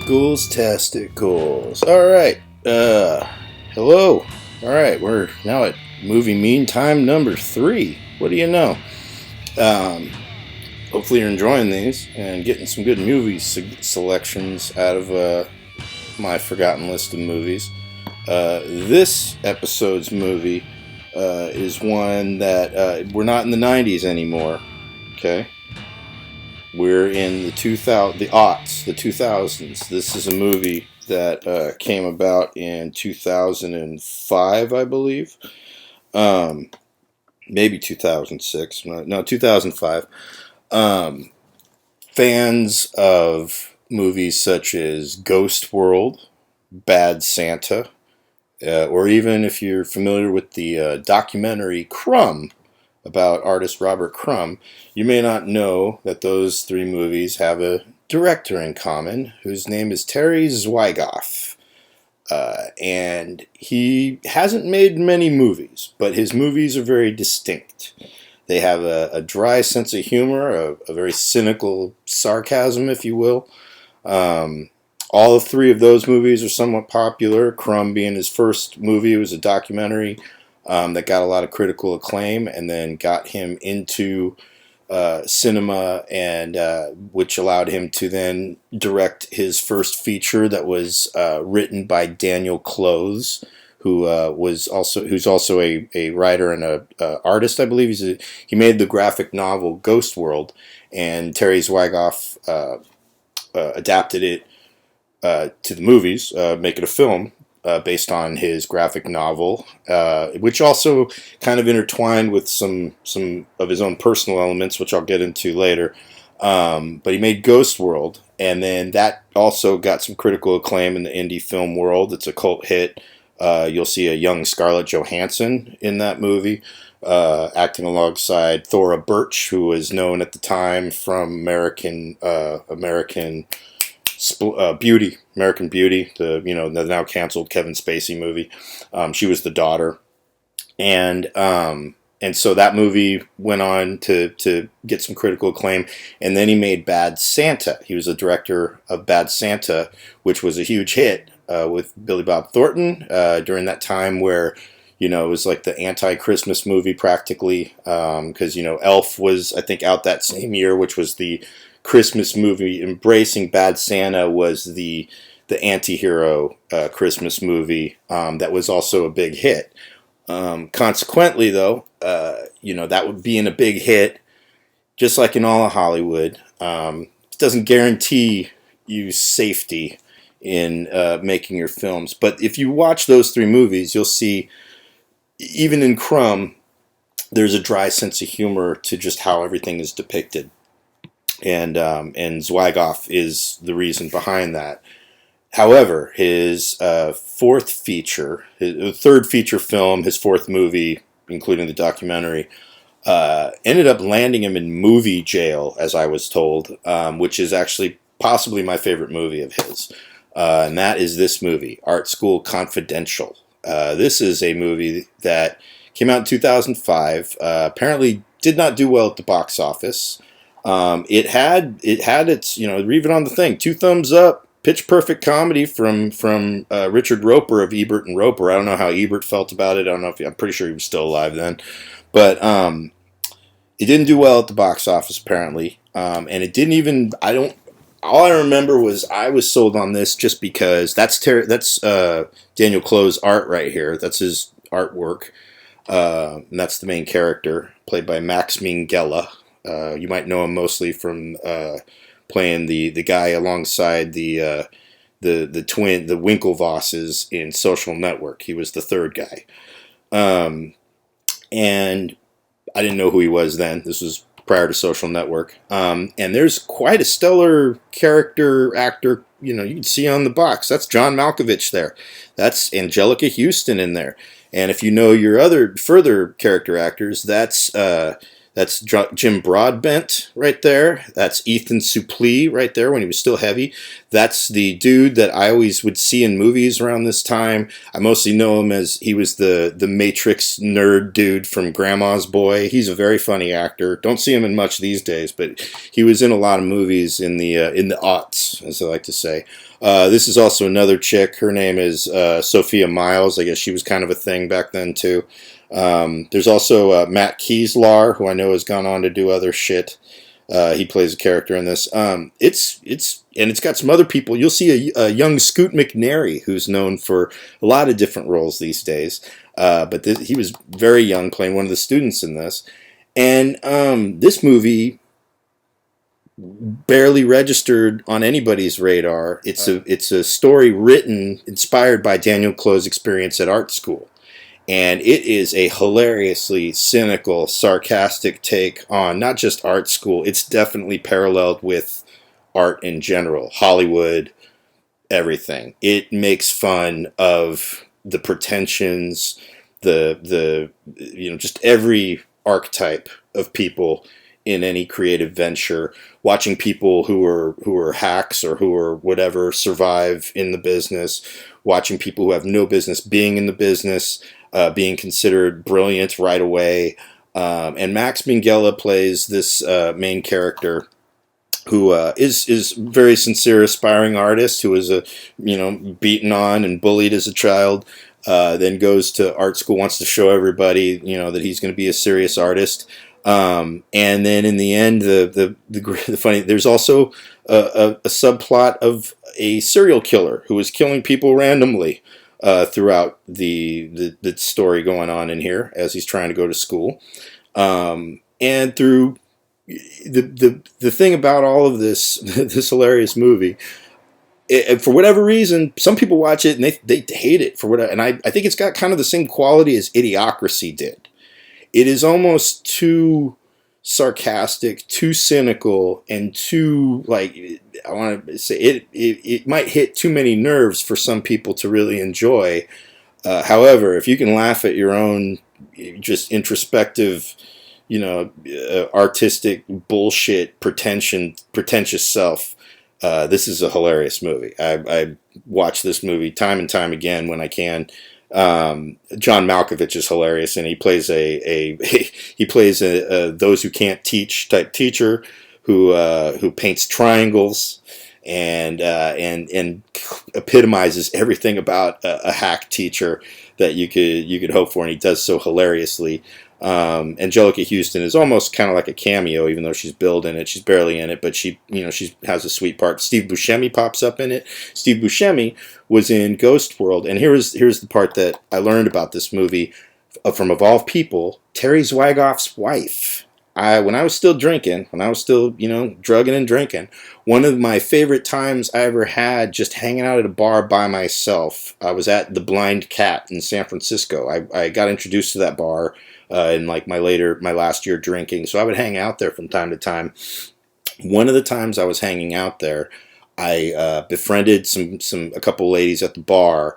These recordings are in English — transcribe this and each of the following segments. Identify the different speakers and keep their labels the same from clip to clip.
Speaker 1: Testicles. All right. Hello. All right. We're now at movie mean time number 3. What do you know? Hopefully you're enjoying these and getting some good movie selections out of my forgotten list of movies. This episode's movie is one that we're not in the 90s anymore. Okay. We're in the 2000s. This is a movie that came about in 2005, I believe. Maybe 2006. No, 2005. Fans of movies such as Ghost World, Bad Santa, or even if you're familiar with the documentary Crumb, about artist Robert Crumb, you may not know that those 3 movies have a director in common whose name is Terry Zwigoff. And he hasn't made many movies, but his movies are very distinct. They have a dry sense of humor, a very cynical sarcasm, if you will. All 3 of those movies are somewhat popular. Crumb being his first movie, it was a documentary that got a lot of critical acclaim and then got him into cinema, and which allowed him to then direct his first feature that was written by Daniel Clowes, who's also a writer and a artist, I believe. He made the graphic novel Ghost World, and Terry Zwigoff adapted it to the movies, make it a film. Based on his graphic novel, which also kind of intertwined with some of his own personal elements, which I'll get into later. But he made Ghost World, and then that also got some critical acclaim in the indie film world. It's a cult hit. You'll see a young Scarlett Johansson in that movie, acting alongside Thora Birch, who was known at the time from American Beauty, the now canceled Kevin Spacey movie. She was the daughter, and so that movie went on to get some critical acclaim. And then he made Bad Santa. He was the director of Bad Santa, which was a huge hit with Billy Bob Thornton during that time where it was like the anti-Christmas movie practically, because Elf was, I think, out that same year, which was the Christmas movie. Embracing Bad Santa was the anti-hero Christmas movie that was also a big hit. Consequently, though, that would being a big hit, just like in all of Hollywood, it doesn't guarantee you safety in making your films. But if you watch those 3 movies, you'll see, even in Crumb, there's a dry sense of humor to just how everything is depicted. And Zwigoff is the reason behind that. However, his third feature film, his 4th movie, including the documentary, ended up landing him in movie jail, as I was told, which is actually possibly my favorite movie of his. And that is this movie, Art School Confidential. This is a movie that came out in 2005. Apparently did not do well at the box office. It had its, read it on the thing, 2 thumbs up, pitch perfect comedy from Richard Roeper of Ebert and Roeper. I don't know how Ebert felt about it. I'm pretty sure he was still alive then, but it didn't do well at the box office apparently, and it didn't even. All I remember was I was sold on this just because that's Daniel Clowes' art right here. That's his artwork, and that's the main character played by Max Minghella. You might know him mostly from playing the guy alongside the twin, the Winklevosses in Social Network. He was the 3rd guy, and I didn't know who he was then. This was prior to Social Network, and there's quite a stellar character actor. You can see on the box. That's John Malkovich there. That's Angelica Houston in there. And if you know your other further character actors, that's That's Jim Broadbent right there. That's Ethan Suplee right there when he was still heavy. That's the dude that I always would see in movies around this time. I mostly know him as he was the Matrix nerd dude from Grandma's Boy. He's a very funny actor. Don't see him in much these days, but he was in a lot of movies in the aughts, as I like to say. This is also another chick. Her name is Sophia Myles. I guess she was kind of a thing back then too. There's also Matt Kieslar, who I know has gone on to do other shit. He plays a character in this. It's got some other people. You'll see a young Scoot McNairy, who's known for a lot of different roles these days. But he was very young, playing one of the students in this. And this movie barely registered on anybody's radar. It's a story written, inspired by Daniel Clo's experience at art school. And it is a hilariously cynical, sarcastic take on not just art school. It's definitely paralleled with art in general, Hollywood, everything. It makes fun of the pretensions, the just every archetype of people in any creative venture. Watching people who are hacks or who are whatever survive in the business. Watching people who have no business being in the business. Being considered brilliant right away. And Max Minghella plays this main character who is very sincere, aspiring artist who was beaten on and bullied as a child. Then goes to art school, wants to show everybody that he's going to be a serious artist. And then in the end, the funny, there's also a subplot of a serial killer who is killing people randomly. Throughout the story going on in here as he's trying to go to school, and through the thing about all of this this hilarious movie, for whatever reason, some people watch it and they hate it for whatever. And I think it's got kind of the same quality as Idiocracy did. It is almost too sarcastic, too cynical, and too, like, I want to say it might hit too many nerves for some people to really enjoy. However, if you can laugh at your own just introspective, artistic bullshit, pretentious self, this is a hilarious movie. I watch this movie time and time again when I can. John Malkovich is hilarious, and he plays a those who can't teach type teacher who paints triangles and epitomizes everything about a hack teacher that you could hope for, and he does so hilariously. Angelica Houston is almost kind of like a cameo, even though she's billed in it. She's barely in it, but she has a sweet part. Steve Buscemi pops up in it. Steve Buscemi was in Ghost World, and here's the part that I learned about this movie from, of all people, Terry Zwigoff's wife. When I was still drinking, drugging and drinking, one of my favorite times I ever had just hanging out at a bar by myself, I was at the Blind Cat in San Francisco. I got introduced to that bar in like my last year drinking, so I would hang out there from time to time. One of the times I was hanging out there, I befriended a couple ladies at the bar,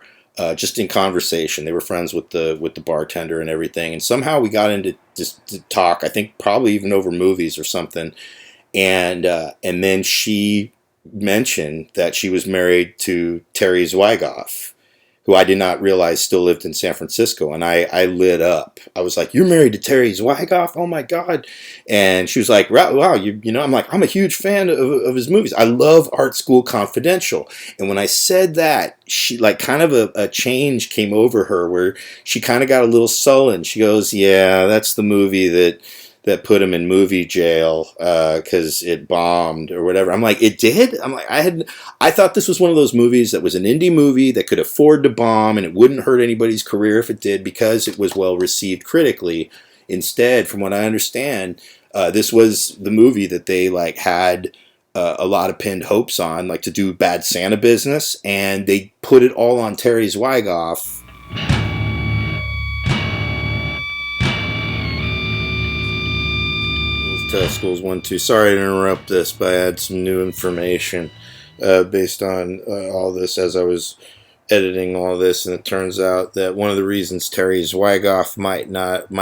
Speaker 1: just in conversation. They were friends with the bartender and everything, and somehow we got into just to talk. I think probably even over movies or something. And then she mentioned that she was married to Terry Zwigoff, who I did not realize still lived in San Francisco. And I lit up. I was like, "You're married to Terry Zwigoff? Oh my God." And she was like, "Wow, I'm like, I'm a huge fan of his movies. I love Art School Confidential." And when I said that, she, like, kind of a change came over her where she kind of got a little sullen. She goes, "Yeah, that's the movie that put him in movie jail because it bombed or whatever." I'm like, "It did?" I'm like, I thought this was one of those movies that was an indie movie that could afford to bomb and it wouldn't hurt anybody's career if it did because it was well received critically. Instead, from what I understand, this was the movie that they had a lot of pinned hopes on, like to do Bad Santa business, and they put it all on Terry Zwigoff. Schools 1-2. Sorry to interrupt this, but I had some new information based on all this as I was editing all this, and it turns out that one of the reasons Terry Zwigoff might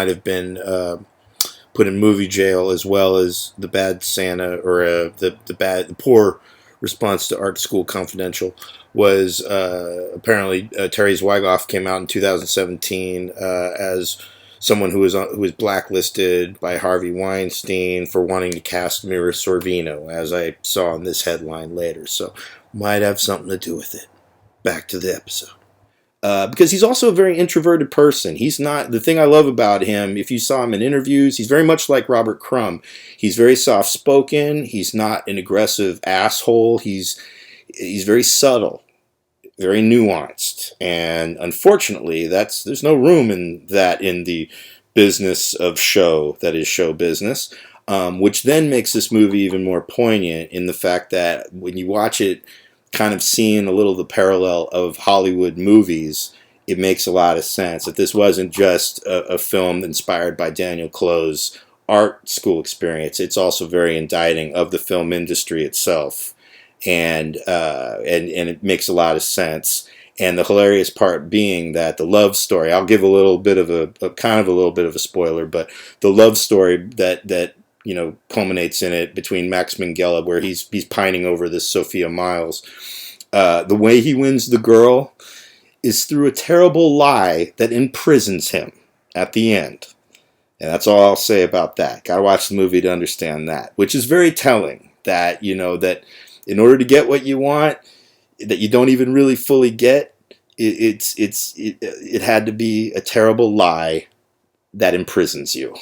Speaker 1: have been put in movie jail, as well as The Bad Santa, or the poor response to Art School Confidential, was apparently Terry Zwigoff came out in 2017 as someone who was blacklisted by Harvey Weinstein for wanting to cast Mira Sorvino, as I saw in this headline later. So might have something to do with it. Back to the episode. Because he's also a very introverted person. He's not, the thing I love about him, if you saw him in interviews, he's very much like Robert Crumb. He's very soft-spoken. He's not an aggressive asshole. He's very subtle, very nuanced. And unfortunately, there's no room in that in the business of show that is show business, which then makes this movie even more poignant in the fact that when you watch it, kind of seeing a little of the parallel of Hollywood movies, it makes a lot of sense. That this wasn't just a film inspired by Daniel Close's art school experience. It's also very indicting of the film industry itself, and it makes a lot of sense. And the hilarious part being that the love story, I'll give a little bit of a little bit of a spoiler, but the love story that culminates in it between Max Minghella, where he's pining over this Sophia Miles. The way he wins the girl is through a terrible lie that imprisons him at the end. And that's all I'll say about that. Gotta watch the movie to understand that, which is very telling that, that in order to get what you want, that you don't even really fully get, it had to be a terrible lie that imprisons you.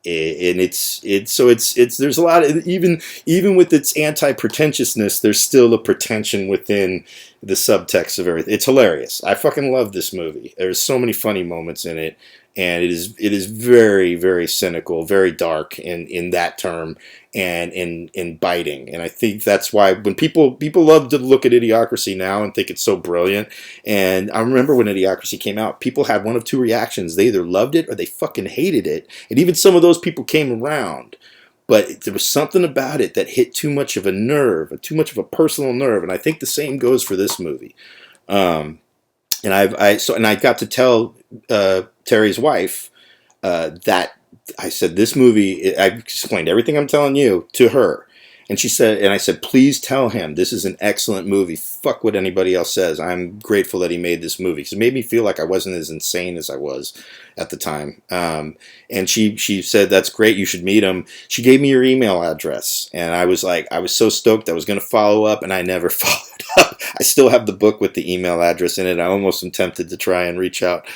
Speaker 1: And it's there's a lot of, even with its anti-pretentiousness, there's still a pretension within the subtext of everything. It's hilarious. I fucking love this movie. There's so many funny moments in it, and it is very, very cynical, very dark in that term, and in biting. And I think that's why when people love to look at Idiocracy now and think it's so brilliant. And I remember when Idiocracy came out, people had one of two reactions: they either loved it or they fucking hated it. And even some of those people came around, but there was something about it that hit too much of a nerve, too much of a personal nerve. And I think the same goes for this movie. And I got to tell Terry's wife that I said, this movie, I explained everything I'm telling you to her. And she said, and I said, please tell him this is an excellent movie. Fuck what anybody else says. I'm grateful that he made this movie. Because it made me feel like I wasn't as insane as I was at the time. And she said, that's great. You should meet him. She gave me your email address. And I was so stoked I was going to follow up, and I never followed up. I still have the book with the email address in it. I almost am tempted to try and reach out.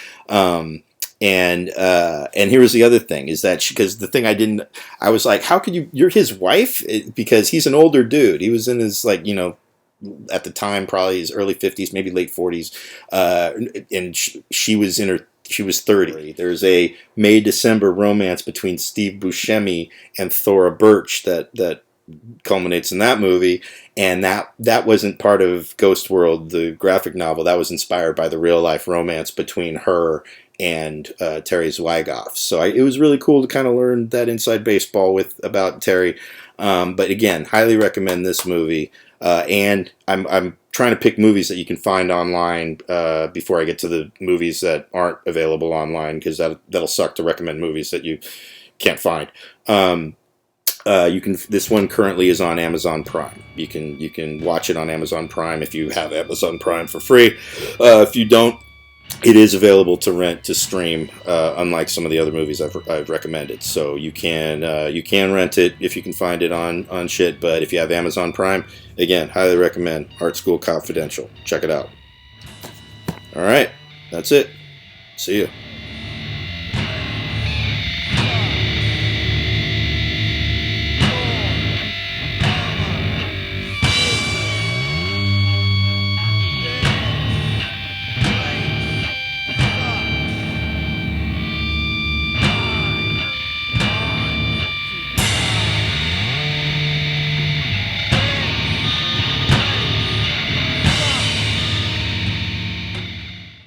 Speaker 1: And here was the other thing, is that because the thing I was like, how could you're his wife? Because he's an older dude. He was in his, at the time, probably his early 50s, maybe late 40s. And she was 30. There's a May-December romance between Steve Buscemi and Thora Birch that culminates in that movie, and that wasn't part of Ghost World, the graphic novel. That was inspired by the real life romance between her and Terry Zwigoff. So it was really cool to kind of learn that inside baseball about Terry. But again, highly recommend this movie. And I'm trying to pick movies that you can find online before I get to the movies that aren't available online, because that'll suck to recommend movies that you can't find. This one currently is on Amazon Prime. You can watch it on Amazon Prime if you have Amazon Prime for free. If you don't, it is available to rent, to stream, unlike some of the other movies I've recommended. So you can rent it if you can find it on shit. But if you have Amazon Prime, again, highly recommend Art School Confidential. Check it out. All right, that's it. See ya.